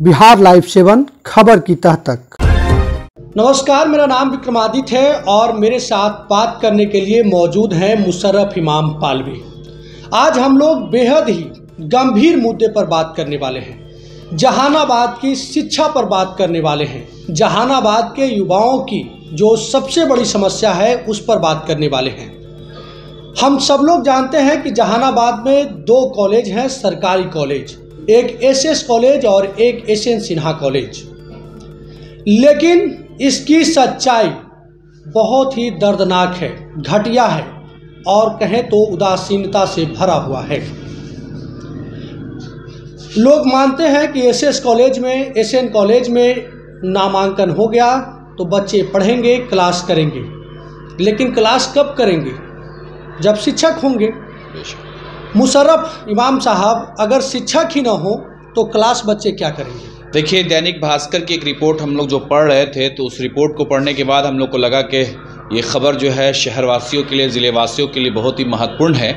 Bihar live 7 खबर की तह तक। नमस्कार, मेरा नाम विक्रमादित्य है और मेरे साथ बात करने के लिए मौजूद हैं मुशर्रफ इमाम पालवी। आज हम लोग बेहद ही गंभीर मुद्दे पर बात करने वाले हैं। जहानाबाद की शिक्षा पर बात करने वाले हैं। जहानाबाद के युवाओं की जो सबसे बड़ी समस्या है उस पर बात करने वाले हैं। हम सब लोग जानते हैं कि जहानाबाद में 2 कॉलेज हैं, सरकारी कॉलेज, एक एसएस कॉलेज और एक एसएन सिन्हा कॉलेज। लेकिन इसकी सच्चाई बहुत ही दर्दनाक है, घटिया है और कहें तो उदासीनता से भरा हुआ है। लोग मानते हैं कि एसएस कॉलेज में, एसएन कॉलेज में नामांकन हो गया तो बच्चे पढ़ेंगे, क्लास करेंगे। लेकिन क्लास कब करेंगे? जब शिक्षक होंगे। मुशर्रफ इमाम साहब, अगर शिक्षक ही ना हो तो क्लास बच्चे क्या करेंगे? देखिए, दैनिक भास्कर की एक रिपोर्ट हम लोग जो पढ़ रहे थे तो उस रिपोर्ट को पढ़ने के बाद हम लोग को लगा कि ये खबर जो है शहरवासियों के लिए, ज़िलेवासियों के लिए बहुत ही महत्वपूर्ण है,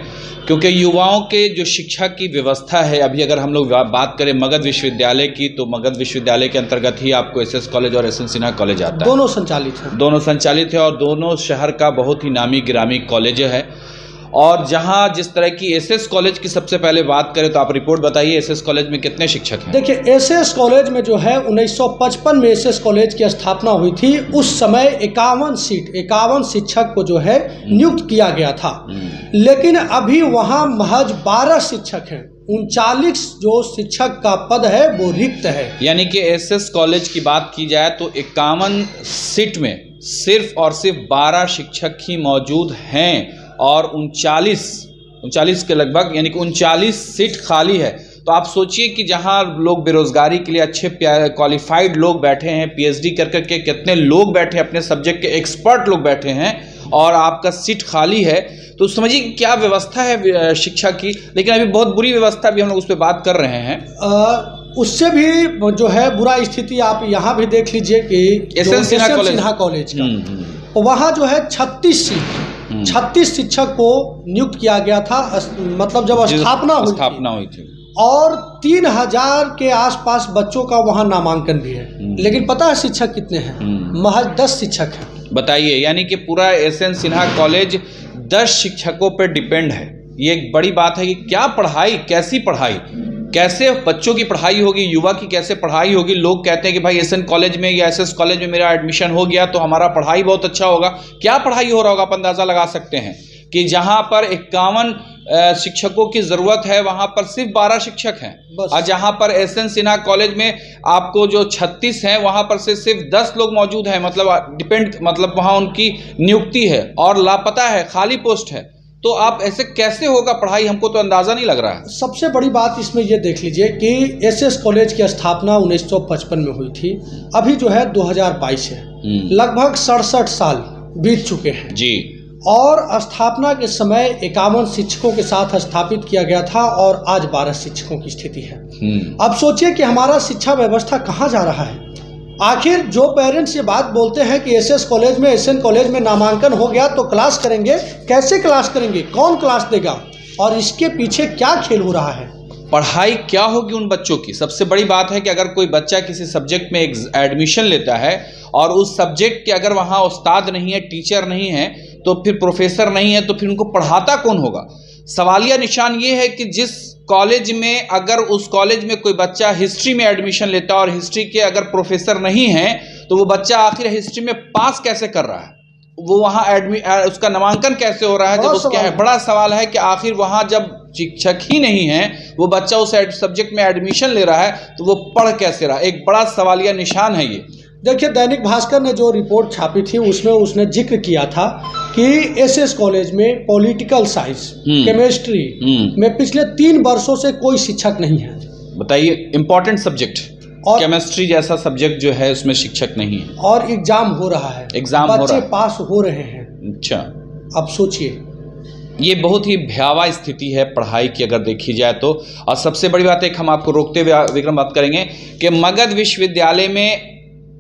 क्योंकि युवाओं के जो शिक्षा की व्यवस्था है, अभी अगर हम लोग बात करें मगध विश्वविद्यालय की, तो मगध विश्वविद्यालय के अंतर्गत ही आपको एसएस कॉलेज और एसएन सिन्हा कॉलेज आता है। दोनों संचालित हैं। दोनों संचालित है और दोनों शहर का बहुत ही नामी गिरामी कॉलेज है। और जहां जिस तरह की एसएस कॉलेज की सबसे पहले बात करें तो आप रिपोर्ट बताइए, एसएस कॉलेज में कितने शिक्षक हैं? देखिए, एसएस कॉलेज में जो है 1955 में एसएस कॉलेज की स्थापना हुई थी। उस समय 51 शिक्षक को जो है नियुक्त किया गया था। लेकिन अभी वहां महज 12 शिक्षक हैं। 39 जो शिक्षक का पद है वो रिक्त है। यानी कि एसएस कॉलेज की बात की जाए तो 51 सीट में सिर्फ और सिर्फ 12 शिक्षक ही मौजूद हैं और 39 के लगभग, यानी कि 39 सीट खाली है। तो आप सोचिए कि जहां लोग बेरोजगारी के लिए अच्छे क्वालिफाइड लोग बैठे हैं, पीएचडी कर करके कितने लोग बैठे हैं, अपने सब्जेक्ट के एक्सपर्ट लोग बैठे हैं और आपका सीट खाली है, तो समझिए क्या व्यवस्था है शिक्षा की। लेकिन अभी बहुत बुरी व्यवस्था भी हम लोग उस पर बात कर रहे हैं। उससे भी जो है बुरा स्थिति आप यहाँ भी देख लीजिए कि एसएन सिन्हा कॉलेज का वहाँ जो है 36 सीट, 36 शिक्षक को नियुक्त किया गया था। मतलब जब स्थापना हुई थी और 3000 के आसपास बच्चों का वहाँ नामांकन भी है। लेकिन पता है शिक्षक कितने हैं? महज 10 शिक्षक हैं। बताइए, यानी कि पूरा एसएन सिन्हा कॉलेज 10 शिक्षकों पर डिपेंड है। ये एक बड़ी बात है कि क्या पढ़ाई, कैसी पढ़ाई, कैसे बच्चों की पढ़ाई होगी, युवा की कैसे पढ़ाई होगी। लोग कहते हैं कि भाई एसएन कॉलेज में या एसएस कॉलेज में मेरा एडमिशन हो गया तो हमारा पढ़ाई बहुत अच्छा होगा। क्या पढ़ाई हो रहा होगा? आप अंदाज़ा लगा सकते हैं कि जहां पर 51 शिक्षकों की ज़रूरत है वहां पर सिर्फ 12 शिक्षक हैं। और जहां पर एसएन सिन्हा कॉलेज में आपको जो 36 हैं वहां पर से सिर्फ 10 लोग मौजूद हैं। मतलब वहां उनकी नियुक्ति है और लापता है, खाली पोस्ट है। तो आप ऐसे कैसे होगा पढ़ाई? हमको तो अंदाजा नहीं लग रहा है। सबसे बड़ी बात इसमें ये देख लीजिए कि एसएस कॉलेज की स्थापना 1955 में हुई थी। अभी जो है 2022 है, लगभग 67 साल बीत चुके हैं जी। और स्थापना के समय 51 शिक्षकों के साथ स्थापित किया गया था और आज 12 शिक्षकों की स्थिति है। अब सोचिए कि हमारा शिक्षा व्यवस्था कहाँ जा रहा है। आखिर जो पेरेंट्स ये बात बोलते हैं कि एसएस कॉलेज में, एसएन कॉलेज में नामांकन हो गया तो क्लास करेंगे, कैसे क्लास करेंगे? कौन क्लास देगा? और इसके पीछे क्या खेल हो रहा है? पढ़ाई क्या होगी उन बच्चों की? सबसे बड़ी बात है कि अगर कोई बच्चा किसी सब्जेक्ट में एडमिशन लेता है और उस सब्जेक्ट के अगर वहाँ उस्ताद नहीं है, टीचर नहीं है, तो फिर प्रोफेसर नहीं है, तो फिर उनको पढ़ाता कौन होगा? सवालिया निशान ये है कि जिस कॉलेज में, अगर उस कॉलेज में कोई बच्चा हिस्ट्री में एडमिशन लेता है और हिस्ट्री के अगर प्रोफेसर नहीं है तो वो बच्चा आखिर हिस्ट्री में पास कैसे कर रहा है? वो वहाँ उसका नामांकन कैसे हो रहा है? जब उसके बड़ा सवाल है कि आखिर वहाँ जब शिक्षक ही नहीं है, वो बच्चा उस सब्जेक्ट में एडमिशन ले रहा है तो वो पढ़ कैसे रहा? एक बड़ा सवालिया निशान है ये। देखिए, दैनिक भास्कर ने जो रिपोर्ट छापी थी उसमें उसने जिक्र किया था कि एसएस कॉलेज में पॉलिटिकल साइंस, केमिस्ट्री में पिछले 3 वर्षों से कोई शिक्षक नहीं है। बताइए, इंपॉर्टेंट सब्जेक्ट और केमिस्ट्री जैसा सब्जेक्ट जो है उसमें शिक्षक नहीं है और एग्जाम हो रहा है, बच्चे पास हो रहे हैं। अच्छा, अब सोचिए, ये बहुत ही भयावह स्थिति है पढ़ाई की अगर देखी जाए तो। और सबसे बड़ी बात है, हम आपको रोकते हुए विक्रम बात करेंगे कि मगध विश्वविद्यालय में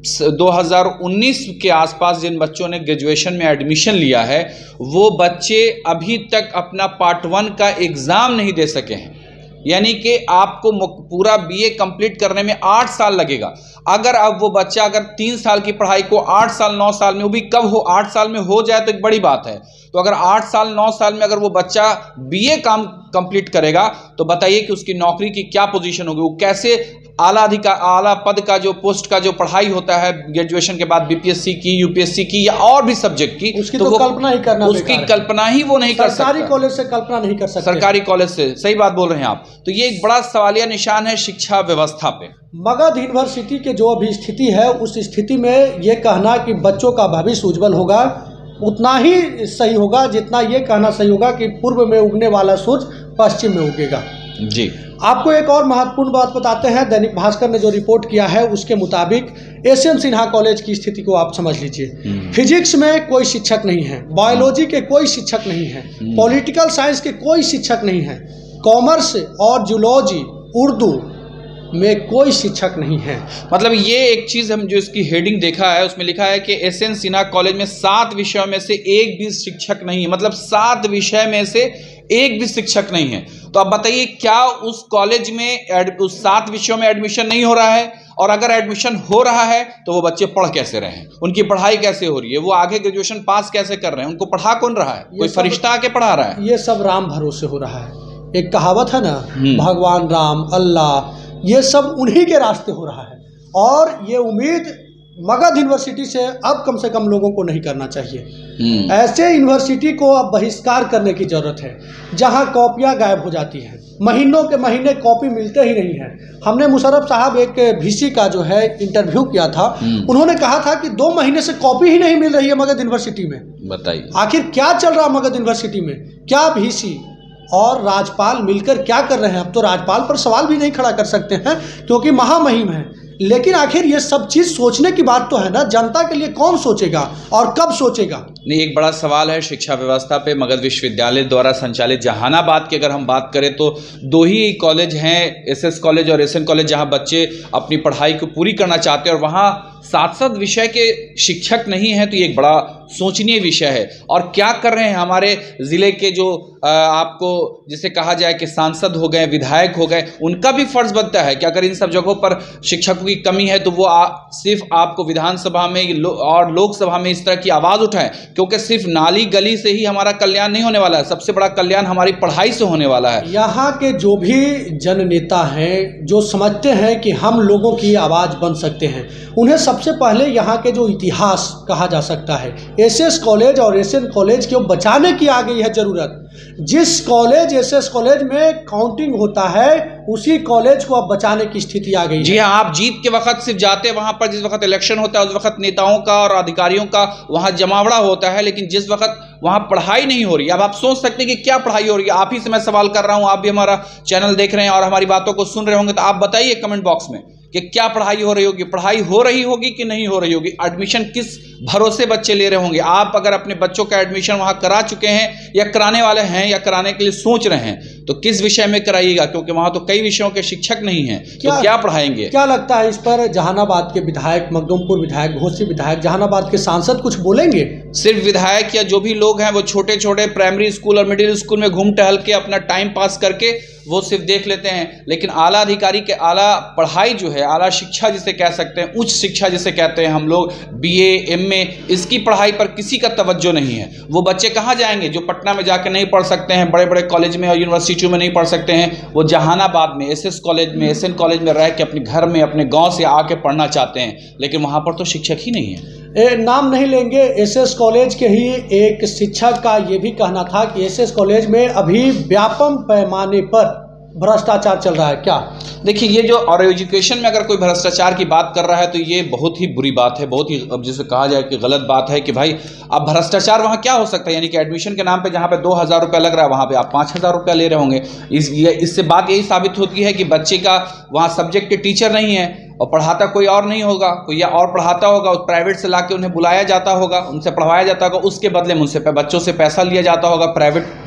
2019 के आसपास जिन बच्चों ने ग्रेजुएशन में एडमिशन लिया है वो बच्चे अभी तक अपना पार्ट 1 का एग्ज़ाम नहीं दे सके हैं। यानी कि आपको पूरा बीए कंप्लीट करने में 8 साल लगेगा। अगर अब वो बच्चा अगर 3 साल की पढ़ाई को 8 साल 9 साल में, वो भी कब हो, 8 साल में हो जाए तो एक बड़ी बात है। तो अगर 8 साल 9 साल में अगर वो बच्चा बीए कंप्लीट करेगा तो बताइए कि उसकी नौकरी की क्या पोजीशन होगी, वो कैसे आला पद का जो पोस्ट का जो पढ़ाई होता है ग्रेजुएशन के बाद बीपीएससी की, यूपीएससी की या और भी सब्जेक्ट की, उसकी तो कल्पना ही करना, उसकी कल्पना ही वो नहीं कर सकता। सरकारी कॉलेज से कल्पना नहीं कर सकता। सरकारी कॉलेज से, सही बात बोल रहे हैं आप। तो ये एक बड़ा सवालिया निशान है शिक्षा व्यवस्था पे। मगध यूनिवर्सिटी के जो अभी स्थिति है, उस स्थिति में ये कहना कि बच्चों का भविष्य उज्जवल होगा उतना ही सही होगा जितना ये कहना सही होगा कि पूर्व में उगने वाला सूरज पश्चिम में उगेगा। जी, आपको एक और महत्वपूर्ण बात बताते हैं। दैनिक भास्कर ने जो रिपोर्ट किया है उसके मुताबिक एसएन सिन्हा कॉलेज की स्थिति को आप समझ लीजिए। फिजिक्स में कोई शिक्षक नहीं है, बायोलॉजी के कोई शिक्षक नहीं है, पॉलिटिकल साइंस के कोई शिक्षक नहीं है, कॉमर्स और जूलॉजी उर्दू में कोई शिक्षक नहीं है। मतलब ये एक चीज हम जो इसकी हेडिंग देखा है उसमें लिखा है कि एसएन सिन्हा कॉलेज में 7 विषयों में से एक भी शिक्षक नहीं है। मतलब 7 विषय में से एक भी शिक्षक नहीं है। तो अब बताइए क्या उस कॉलेज में उस 7 विषयों में एडमिशन नहीं हो रहा है? और अगर एडमिशन हो रहा है तो वो बच्चे पढ़ कैसे रहे हैं, उनकी पढ़ाई कैसे हो रही है, वो आगे ग्रेजुएशन पास कैसे कर रहे हैं, उनको पढ़ा कौन रहा है? कोई फरिश्ता आके पढ़ा रहा है? ये सब राम भरोसे हो रहा है। एक कहावत है ना, भगवान राम, अल्लाह, ये सब उन्हीं के रास्ते हो रहा है। और ये उम्मीद मगध यूनिवर्सिटी से अब कम से कम लोगों को नहीं करना चाहिए। ऐसे यूनिवर्सिटी को अब बहिष्कार करने की जरूरत है जहां कॉपियां गायब हो जाती हैं, महीनों के महीने कॉपी मिलते ही नहीं है। हमने मुशर्रफ साहब एक वीसी का जो है इंटरव्यू किया था, उन्होंने कहा था कि 2 महीने से कॉपी ही नहीं मिल रही है मगध यूनिवर्सिटी में। बताइए आखिर क्या चल रहा है मगध यूनिवर्सिटी में? क्या वीसी और राज्यपाल मिलकर क्या कर रहे हैं? अब तो राज्यपाल पर सवाल भी नहीं खड़ा कर सकते हैं क्योंकि महामहिम है। लेकिन आखिर ये सब चीज़ सोचने की बात तो है ना, जनता के लिए कौन सोचेगा और कब सोचेगा? नहीं, एक बड़ा सवाल है शिक्षा व्यवस्था पे। मगध विश्वविद्यालय द्वारा संचालित जहानाबाद की अगर हम बात करें तो 2 ही कॉलेज हैं, एसएस कॉलेज और एसएन कॉलेज, जहां बच्चे अपनी पढ़ाई को पूरी करना चाहते हैं और वहां 7 विषय के शिक्षक नहीं हैं। तो ये एक बड़ा सोचनीय विषय है। और क्या कर रहे हैं हमारे ज़िले के जो आपको जिसे कहा जाए कि सांसद हो गए, विधायक हो गए, उनका भी फर्ज बनता है कि अगर इन सब जगहों पर शिक्षकों की कमी है तो वो सिर्फ आपको विधानसभा में और लोकसभा में इस तरह की आवाज़ उठाएं, क्योंकि सिर्फ नाली गली से ही हमारा कल्याण नहीं होने वाला है। सबसे बड़ा कल्याण हमारी पढ़ाई से होने वाला है। यहाँ के जो भी जननेता हैं जो समझते हैं कि हम लोगों की आवाज़ बन सकते हैं, उन्हें सबसे पहले यहाँ के जो इतिहास कहा जा सकता है, एसएस कॉलेज और एसएन कॉलेज को बचाने की आ गई है ज़रूरत। जिस कॉलेज एसएस कॉलेज में काउंटिंग होता है उसी कॉलेज को अब बचाने की स्थिति आ गई है। जी हाँ, आप जीत के वक्त सिर्फ जाते हैं वहां पर जिस वक्त इलेक्शन होता है, उस वक्त नेताओं का और अधिकारियों का वहां जमावड़ा होता है, लेकिन जिस वक्त वहां पढ़ाई नहीं हो रही। अब आप सोच सकते हैं कि क्या पढ़ाई हो रही है। आप ही से मैं सवाल कर रहा हूं, आप भी हमारा चैनल देख रहे हैं और हमारी बातों को सुन रहे होंगे, तो आप बताइए कमेंट बॉक्स में कि क्या पढ़ाई हो रही होगी, पढ़ाई हो रही होगी कि नहीं हो रही होगी, एडमिशन किस भरोसे बच्चे ले रहे होंगे। आप अगर अपने बच्चों का एडमिशन वहां करा चुके हैं या कराने वाले हैं या कराने के लिए सोच रहे हैं तो किस विषय में कराइएगा, क्योंकि वहां तो कई विषयों के शिक्षक नहीं हैं। तो क्या पढ़ाएंगे? क्या लगता है इस पर जहानाबाद के विधायक, मखदूमपुर विधायक, घोसी विधायक, जहानाबाद के सांसद कुछ बोलेंगे? सिर्फ विधायक या जो भी लोग हैं वो छोटे छोटे प्राइमरी स्कूल और मिडिल स्कूल में घूम टहल के अपना टाइम पास करके वो सिर्फ देख लेते हैं, लेकिन आला अधिकारी के आला पढ़ाई जो है, आला शिक्षा जिसे कह सकते हैं, उच्च शिक्षा जिसे कहते हैं हम लोग, बीए, एमए, इसकी पढ़ाई पर किसी का तवज्जो नहीं है। वो बच्चे कहाँ जाएंगे जो पटना में जाके नहीं पढ़ सकते हैं, बड़े बड़े कॉलेज में और यूनिवर्सिटियों में नहीं पढ़ सकते हैं, वो जहानाबाद में एसएस कॉलेज में, एसएन कॉलेज में रह के अपने घर में अपने गाँव से आके पढ़ना चाहते हैं, लेकिन वहाँ पर तो शिक्षक ही नहीं है। नाम नहीं लेंगे, एसएस कॉलेज के ही एक शिक्षक का ये भी कहना था कि एसएस कॉलेज में अभी व्यापक पैमाने पर भ्रष्टाचार चल रहा है। क्या देखिए, ये जो और एजुकेशन में अगर कोई भ्रष्टाचार की बात कर रहा है तो ये बहुत ही बुरी बात है, बहुत ही अब जिसे कहा जाए कि गलत बात है कि भाई अब भ्रष्टाचार वहाँ क्या हो सकता है। यानी कि एडमिशन के नाम पे जहाँ पे 2000 रुपया लग रहा है वहाँ पे आप 5000 रुपया ले रहे होंगे। इससे बात यही साबित होती है कि बच्चे का वहाँ सब्जेक्ट के टीचर नहीं है और पढ़ाता कोई और नहीं होगा, कोई या और पढ़ाता होगा, उस प्राइवेट से लाके उन्हें बुलाया जाता होगा, उनसे पढ़वाया जाता होगा, उसके बदले में उनसे बच्चों से पैसा लिया जाता होगा, प्राइवेट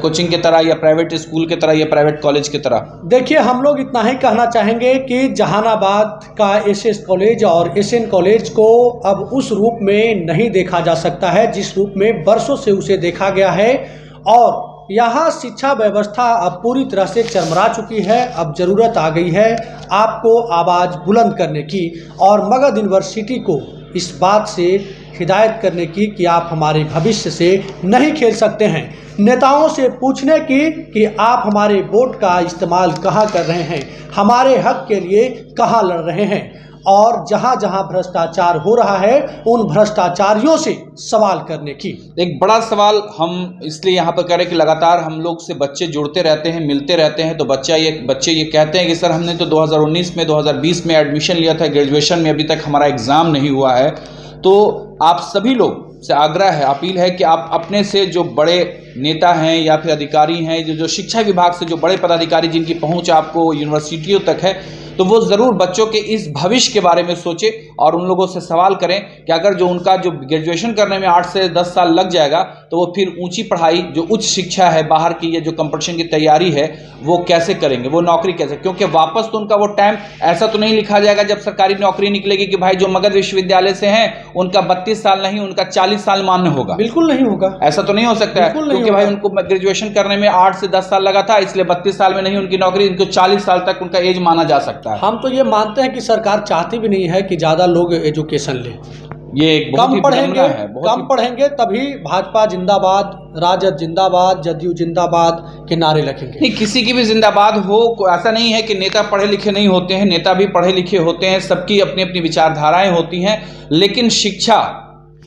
कोचिंग की तरह या प्राइवेट स्कूल की तरह या प्राइवेट कॉलेज की तरह। देखिए, हम लोग इतना ही कहना चाहेंगे कि जहानाबाद का एसएस कॉलेज और एसएन कॉलेज को अब उस रूप में नहीं देखा जा सकता है जिस रूप में बरसों से उसे देखा गया है। और यहाँ शिक्षा व्यवस्था अब पूरी तरह से चरमरा चुकी है। अब ज़रूरत आ गई है आपको आवाज़ बुलंद करने की और मगध यूनिवर्सिटी को इस बात से हिदायत करने की कि आप हमारे भविष्य से नहीं खेल सकते हैं। नेताओं से पूछने की कि आप हमारे वोट का इस्तेमाल कहाँ कर रहे हैं, हमारे हक के लिए कहाँ लड़ रहे हैं, और जहाँ जहाँ भ्रष्टाचार हो रहा है उन भ्रष्टाचारियों से सवाल करने की। एक बड़ा सवाल हम इसलिए यहाँ पर करें कि लगातार हम लोग से बच्चे जुड़ते रहते हैं, मिलते रहते हैं, तो बच्चे ये कहते हैं कि सर हमने तो 2019 में 2020 में एडमिशन लिया था ग्रेजुएशन में, अभी तक हमारा एग्ज़ाम नहीं हुआ है। तो आप सभी लोग से आग्रह है, अपील है कि आप अपने से जो बड़े नेता हैं या फिर अधिकारी हैं, जो शिक्षा विभाग से जो बड़े पदाधिकारी जिनकी पहुंच आपको यूनिवर्सिटियों तक है, तो वो ज़रूर बच्चों के इस भविष्य के बारे में सोचें और उन लोगों से सवाल करें कि अगर जो उनका जो ग्रेजुएशन करने में 8 से 10 साल लग जाएगा तो वो फिर ऊंची पढ़ाई जो उच्च शिक्षा है बाहर की, या जो कंपटीशन की तैयारी है वो कैसे करेंगे, वो नौकरी कैसे, क्योंकि वापस तो उनका वो टाइम ऐसा तो नहीं लिखा जाएगा जब सरकारी नौकरी निकलेगी कि भाई जो मगध विश्वविद्यालय से हैं उनका 32 साल नहीं, उनका 40 साल मान्य होगा। बिल्कुल नहीं होगा, ऐसा तो नहीं हो सकता है, क्योंकि भाई उनको ग्रेजुएशन करने में 8 से 10 साल लगा था, इसलिए 32 साल में नहीं उनकी नौकरी, इनको 40 साल तक उनका एज माना जा सकता है। हम तो ये मानते हैं कि सरकार चाहती भी नहीं है कि ज़्यादा लोग एजुकेशन लें। ये एक बहुत कम ही पढ़ेंगे पढ़ेंगे तभी भाजपा जिंदाबाद, राजद जिंदाबाद, जदयू जिंदाबाद के नारे लगेंगे। नहीं, किसी की भी जिंदाबाद हो, ऐसा नहीं है कि नेता पढ़े लिखे नहीं होते हैं, नेता भी पढ़े लिखे होते हैं, सबकी अपनी अपनी विचारधाराएं होती हैं, लेकिन शिक्षा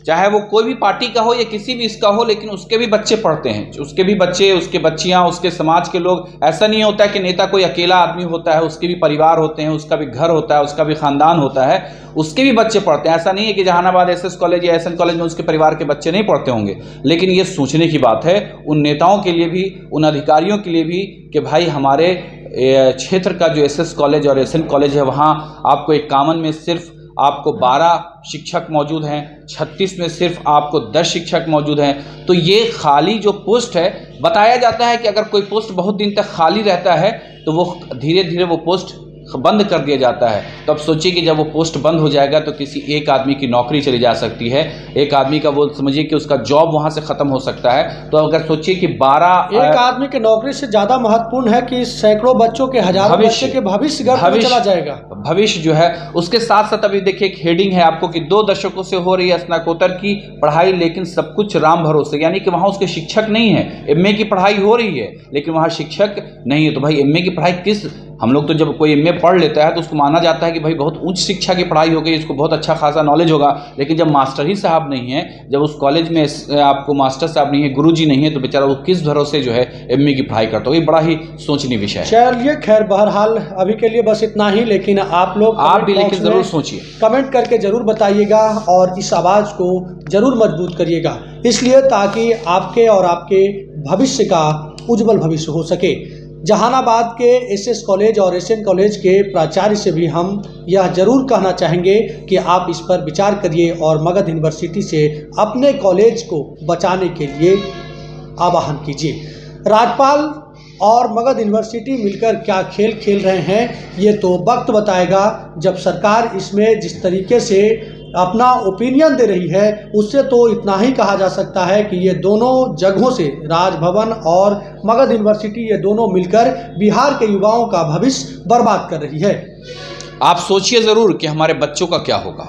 चाहे वो कोई भी पार्टी का हो या किसी भी इसका हो, लेकिन उसके भी बच्चे पढ़ते हैं, उसके भी बच्चे, उसके बच्चियां, उसके समाज के लोग। ऐसा नहीं होता है कि नेता कोई अकेला आदमी होता है, उसके भी परिवार होते हैं, उसका भी घर होता है, उसका भी खानदान होता है, उसके भी बच्चे पढ़ते हैं। ऐसा नहीं है कि जहानाबाद एसएस कॉलेज या एसएन कॉलेज में उसके परिवार के बच्चे नहीं पढ़ते होंगे, लेकिन ये सोचने की बात है उन नेताओं के लिए भी, उन अधिकारियों के लिए भी कि भाई हमारे क्षेत्र का जो एसएस कॉलेज और एसएन कॉलेज है वहाँ आपको एक कामन में सिर्फ आपको 12 शिक्षक मौजूद हैं, 36 में सिर्फ आपको 10 शिक्षक मौजूद हैं। तो ये खाली जो पोस्ट है, बताया जाता है कि अगर कोई पोस्ट बहुत दिन तक खाली रहता है तो वो धीरे धीरे वो पोस्ट बंद कर दिया जाता है। तो अब सोचिए कि जब वो पोस्ट बंद हो जाएगा तो किसी एक आदमी की नौकरी चली जा सकती है, एक आदमी का वो समझिए कि उसका जॉब वहां से खत्म हो सकता है। तो अगर सोचिए कि 12 एक आदमी की नौकरी से ज्यादा महत्वपूर्ण है कि सैकड़ों बच्चों के, हजारों बच्चे के भविष्य चला जाएगा। भविष्य जो है उसके साथ साथ अभी देखिए एक हेडिंग है आपको कि 2 दशकों से हो रही है स्नातकोत्तर की पढ़ाई, लेकिन सब कुछ राम भरोसे, यानी कि वहां उसके शिक्षक नहीं है। एमए की पढ़ाई हो रही है लेकिन वहां शिक्षक नहीं है। तो भाई एमए की पढ़ाई किस, हम लोग तो जब कोई एमए पढ़ लेता है तो उसको माना जाता है कि भाई बहुत उच्च शिक्षा की पढ़ाई हो गई, इसको बहुत अच्छा खासा नॉलेज होगा, लेकिन जब मास्टर ही साहब नहीं है, जब उस कॉलेज में आपको मास्टर साहब नहीं है, गुरुजी नहीं है, तो बेचारा वो किस भरोसे जो है एमए की पढ़ाई करता होगा। ये बड़ा ही सोचनीय विषय है। चलिए खैर, बहरहाल अभी के लिए बस इतना ही, लेकिन आप भी लेकिन जरूर सोचिए, कमेंट करके जरूर बताइएगा और इस आवाज़ को जरूर मजबूत करिएगा, इसलिए ताकि आपके और आपके भविष्य का उज्जवल भविष्य हो सके। जहानाबाद के एसएस कॉलेज और एसएन कॉलेज के प्राचार्य से भी हम यह जरूर कहना चाहेंगे कि आप इस पर विचार करिए और मगध यूनिवर्सिटी से अपने कॉलेज को बचाने के लिए आह्वान कीजिए। राज्यपाल और मगध यूनिवर्सिटी मिलकर क्या खेल खेल रहे हैं ये तो वक्त बताएगा। जब सरकार इसमें जिस तरीके से अपना ओपिनियन दे रही है, उससे तो इतना ही कहा जा सकता है कि ये दोनों जगहों से, राजभवन और मगध यूनिवर्सिटी, ये दोनों मिलकर बिहार के युवाओं का भविष्य बर्बाद कर रही है। आप सोचिए ज़रूर कि हमारे बच्चों का क्या होगा।